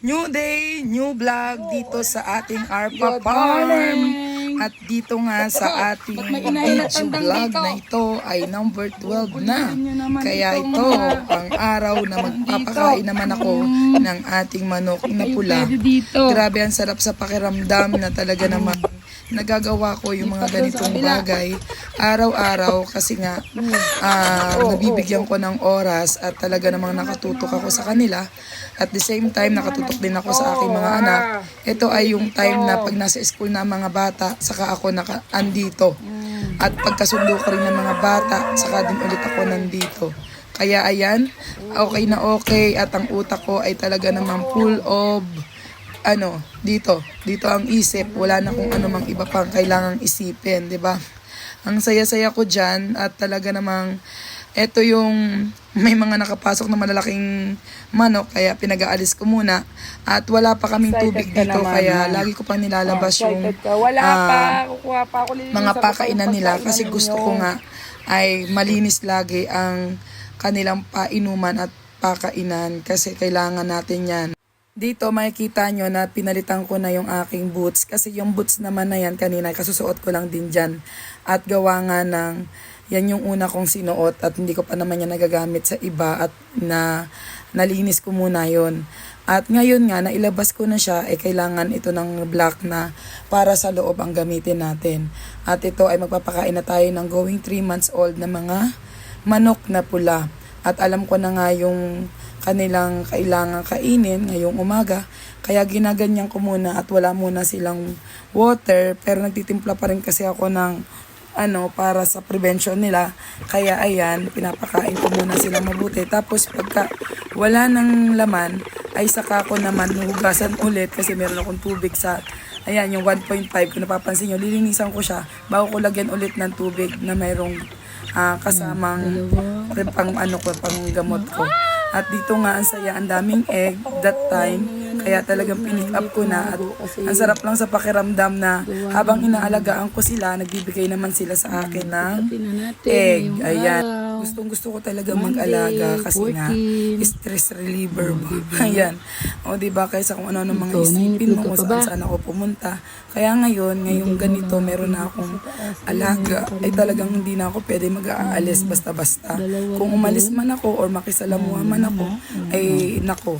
New day, new vlog dito sa ating Arpa Farm. At dito nga sa ating video vlog na ito ay number 12 na. Kaya ito ang araw na magpapakain naman ako ng ating manok na pula. Grabe, ang sarap sa pakiramdam na talaga naman nagagawa ko yung mga ganitong bagay araw-araw kasi nga nabibigyan ko ng oras at talaga namang nakatutok ako sa kanila. At the same time, nakatutok din ako sa aking mga anak. Ito ay yung time na pag nasa school na mga bata, saka ako andito. At pagkasundo ko rin ng mga bata, saka din ulit ako nandito. Kaya ayan, okay na okay at ang utak ko ay talaga namang full of dito ang isip, wala na kung ano mang iba pang kailangang isipin, 'di ba? Ang saya-saya ko diyan at talaga namang eto yung may mga nakapasok na malalaking manok kaya pinag-aalis ko muna at wala pa kaming tubig dito kaya lagi ko pang nilalabas yung mga pakainan nila kasi gusto ko nga ay malinis lagi ang kanilang painuman at pakainan kasi kailangan natin yan. Dito makikita nyo na pinalitan ko na yung aking boots kasi yung boots naman na yan kanina kasusuot ko lang din dyan at gawa nga ng yan yung una kong sinuot at hindi ko pa naman yan nagagamit sa iba at nalinis ko muna yon. At ngayon nga nailabas ko na siya kailangan ito ng black na para sa loob ang gamitin natin. At ito ay magpapakain na tayo ng going 3 months old na mga manok na pula. At alam ko na nga yung kanilang kailangan kainin ngayong umaga. Kaya ginaganyan ko muna at wala muna silang water. Pero nagtitimpla pa rin kasi ako ng para sa prevention nila. Kaya ayan, pinapakain ko muna sila mabuti. Tapos pagka wala ng laman, ay saka ko naman hugasan ulit kasi meron akong tubig sa, ayan, yung 1.5. Kung napapansin nyo, lilinisan ko siya bago ko lagyan ulit ng tubig na mayroong kasamang pang gamot ko. At dito nga, ang saya, ang daming egg that time. Kaya talagang pinick up ko na at ang sarap lang sa pakiramdam na habang inaalagaan ko sila, nagbibigay naman sila sa akin ng egg. Ayan. Gustong gusto ko talaga mag-alaga kasi nga stress reliever ba. Ayan. O diba, kaysa kung ano mga isipin mo kung saan ako pumunta. Kaya ngayong ganito, meron na akong alaga. Ay talagang hindi na ako pwede mag-aalis basta-basta. Kung umalis man ako or makisalamuha man ako, ay nako,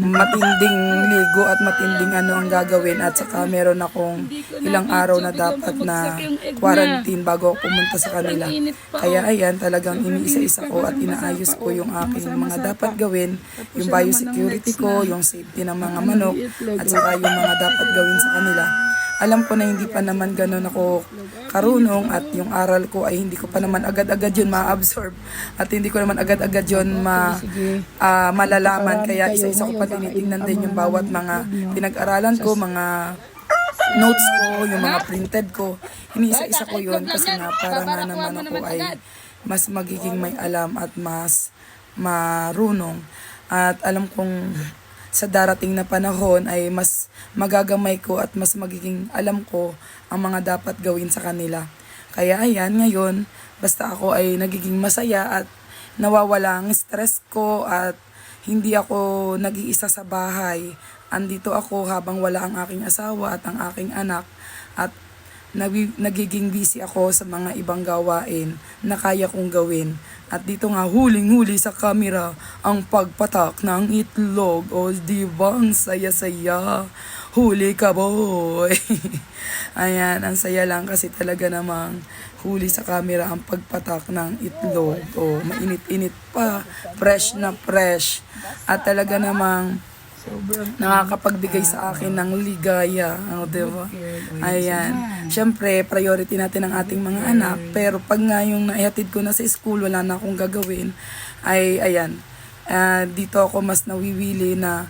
matinding ligo at matinding ang gagawin at saka meron akong ilang araw na dapat na quarantine bago ako pumunta sa kanila. Kaya ayan, talagang iniisa-isa ko at inaayos ko yung aking mga dapat gawin, yung biosecurity ko, yung safety ng mga manok at saka yung mga dapat gawin sa kanila. Alam ko na hindi pa naman ganun ako karunong at yung aral ko ay hindi ko pa naman agad-agad yun ma-absorb at hindi ko naman agad-agad yun malalaman. Kaya isa-isa ko pa tinitingnan din yung bawat mga pinag-aralan ko, mga notes ko, yung mga printed ko. Iniisa-isa ko yun kasi nga para nga naman ako ay mas magiging may alam at mas marunong. At alam kong sa darating na panahon ay mas magagamay ko at mas magiging alam ko ang mga dapat gawin sa kanila. Kaya ayan, ngayon, basta ako ay nagiging masaya at nawawala ang stress ko at hindi ako nag-iisa sa bahay. Andito ako habang wala ang aking asawa at ang aking anak at nagiging busy ako sa mga ibang gawain na kaya kong gawin. At dito nga, huling-huli sa camera ang pagpatak ng itlog. O diba, ang saya-saya. Huli ka, boy. Ayan, ang saya lang kasi talaga namang huli sa camera ang pagpatak ng itlog. O, mainit-init pa. Fresh na fresh. At talaga namang nakakapagbigay sa akin ng ligaya, diba? Ayan. Siyempre, priority natin ang ating mga anak, pero pag nga yung naihatid ko na sa school, wala na akong gagawin, ay ayan, dito ako mas nawiwili na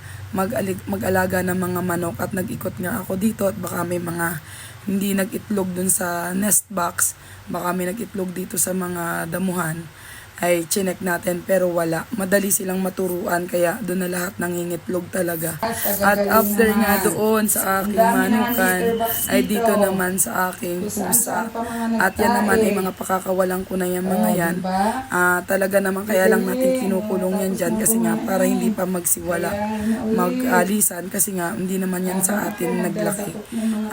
mag-alaga ng mga manok at nag-ikot nga ako dito at baka may mga hindi nag-itlog dun sa nest box, baka may nag-itlog dito sa mga damuhan. ay chinek natin pero wala. Madali silang maturuan kaya doon na lahat nangingitlog talaga. At after nga doon sa aking manukan ay dito naman sa aking pusa. At yan naman ay mga pakakawalan ko na yan mga yan. Talaga naman kaya lang natin kinukulong yan dyan kasi nga para hindi pa magsiwala, mag-alisan kasi nga hindi naman yan sa atin naglaki.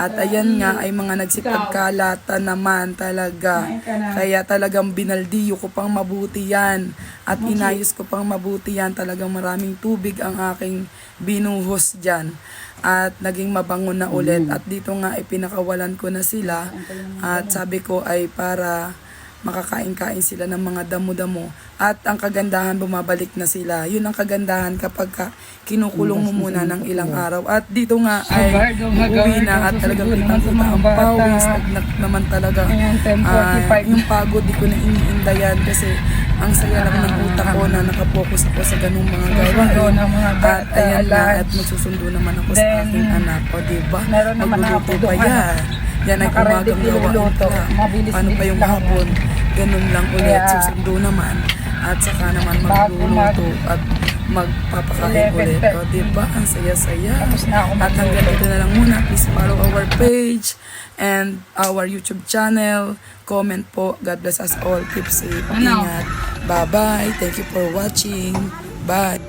At ayan nga ay mga nagsipagkalata naman talaga. Kaya talagang binaldiyo ko pang mabuti yan at inayos ko pang mabuti yan. Talagang maraming tubig ang aking binuhos dyan at naging mabango na ulit. At dito nga ay pinakawalan ko na sila at sabi ko ay para makakain-kain sila ng mga damo-damo. At ang kagandahan, bumabalik na sila. Yun ang kagandahan kapag kinukulong mo muna ng ilang araw. At dito nga ay uuwi na at talagang kitang-kita ang pawis. Naman talaga yung pagod, di ko na iniindayan kasi ang saya lang ng utak ko na nakapokus ako sa ganung mga gawain. At ayan na, at magsusundo naman ako sa aking anak. O diba? Magluluto pa yan. Yan ay umagang gawain pa. Paano pa yung hapon? Ganun lang ulit. Susundo naman. At saka naman magluluto at magpapakain ulit. O diba? Ang saya-saya. At hanggang dito na lang muna. Please follow our page and our YouTube channel. Comment po. God bless us all. Keep safe. Ingat. Bye-bye. Thank you for watching. Bye.